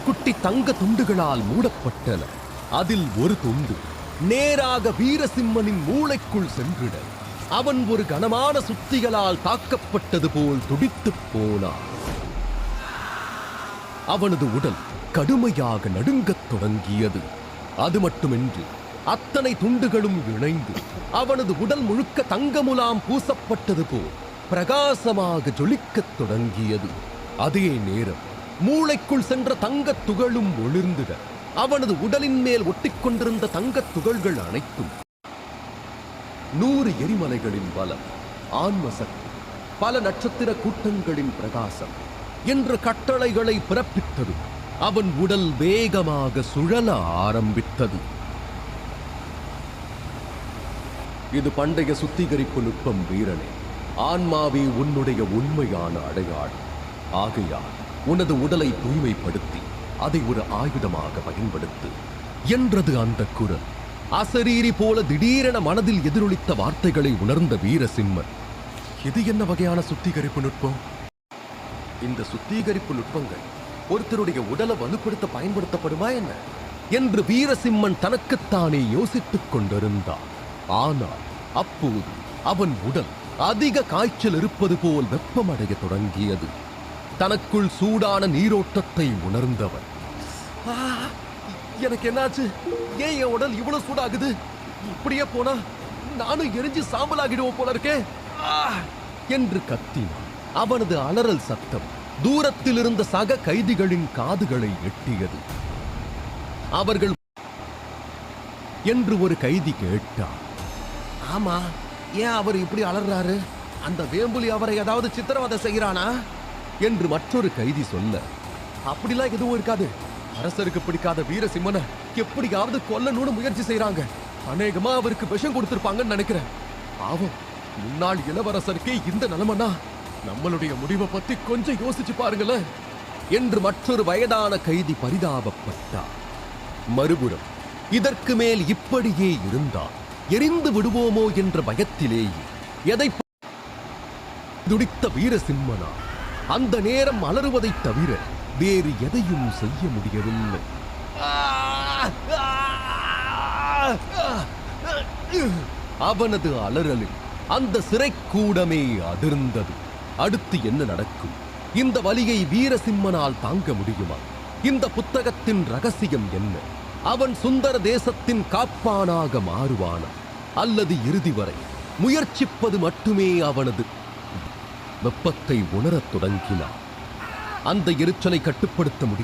குட்டி தங்க துண்டுகளால் மூடப்பட்டன. அதில் ஒரு துண்டு நேராக வீரசிம்மனின் மூளைக்குள் சென்றிட அவன் ஒரு கனமான சுத்திகளால் தாக்கப்பட்டது போல் துடித்துப் போனான். அவனது உடல் கடுமையாக நடுங்கத் தொடங்கியது. அது மட்டுமின்றி அத்தனை துண்டுகளும் இணைந்து அவனது உடல் முழுக்க தங்கமுலாம் பூசப்பட்டது போல் பிரகாசமாக ஜொலிக்கத் தொடங்கியது. அதே நேரம் மூளைக்குள் சென்ற தங்கத் துகளும் ஒளிர்ந்திட அவனது உடலின் மேல் ஒட்டிக்கொண்டிருந்த தங்கத் துகள்கள் அனைத்தும் 100 எரிமலைகளின் பலம், ஆன்ம சக்தி, பல நட்சத்திர கூட்டங்களின் பிரகாசம் என்ற கட்டளைகளை பிறப்பித்தது. அவன் உடல் வேகமாக சுழல ஆரம்பித்தது. இது பண்டைய சுத்திகரிப்பு நுட்பம் வீரனே. ஆன்மாவே உன்னுடைய உண்மையான அடையாளம். ஆகையால் உனது உடலை தூய்மைப்படுத்தி அதை ஒரு ஆயுதமாக பயன்படுத்து என்றது அந்த குரல். அசரீரி போல திடீரென மனதில் எதிரொலித்த வார்த்தைகளை உணர்ந்த வீரசிம்மன், இது என்ன வகையான சுத்திகரிப்பு நுட்பம்? இந்த சுத்திகரிப்பு நுட்பங்கள் ஒருத்தருடைய உடலை வலுப்படுத்த பயன்படுத்தப்படுமா என்ன என்று வீரசிம்மன் தனக்குத்தானே யோசித்துக் கொண்டிருந்தான். ஆனால் அப்போது அவன் உடல் அதிக காய்ச்சல் இருப்பது போல் வெப்பமடைய தொடங்கியது. தனக்குள் சூடான நீரோட்டத்தை உணர்ந்தவன், எனக்கு என்னாச்சு? ஏன் என் உடல் இவ்வளவு சூடாகுது? இப்படியே போனா நானும் எரிஞ்சு சாம்பலாகிடுவோம் போல இருக்கே என்று கத்தினான். அவனது அலறல் சத்தம் தூரத்தில் இருந்த சக கைதிகளின் காதுகளை எட்டியது. அவர்கள் என்று ஒரு கைதி கேட்டார். ஆமா, ஏன் அவர் இப்படி அலறாரு? அந்த வேம்புலி அவரை ஏதாவது சித்திரவதை செய்கிறானா என்று மற்றொரு கைதி சொல்ல, அப்படிலாம் எதுவும் இருக்காது. அரசருக்கு பிடிக்காத வீரசிம்மனை எப்படியாவது கொல்லணும்னு முயற்சி செய்யறாங்க. அநேகமா அவருக்கு விஷம் கொடுத்திருப்பாங்கன்னு நினைக்கிறேன். பாவம், முன்னாள் இளவரசருக்கே இந்த நிலைமைனா நம்மளுடைய முடிவை பத்தி கொஞ்சம் யோசிச்சு பாருங்களேன் என்று மற்றொரு வயதான கைதி பரிதாபப்பட்டார். மறுபுறம் இதற்கு மேல் இப்படியே இருந்தால் எரிந்து விடுவோமோ என்ற பயத்திலேயே எதை துடித்த வீரசிம்மனா அந்த நேரம் அலறுவதைத் தவிர வேறு எதையும் செய்ய முடியவில்லை. அவனது அலறலில் அந்த சிறைக்கூடமே அதிர்ந்தது. அடுத்து என்ன நடக்கும்? இந்த வலியை வீரசிம்மனால் தாங்க முடியுமா? இந்த புத்தகத்தின் ரகசியம் என்ன? அவன் சுந்தர தேசத்தின் காப்பானாக மாறுவானா அல்லது இறுதி வரை முயற்சிப்பது மட்டுமே அவனது வெப்பத்தை உணரத் தொடங்கினான். அந்த எரிச்சலை கட்டுப்படுத்த முடியும்.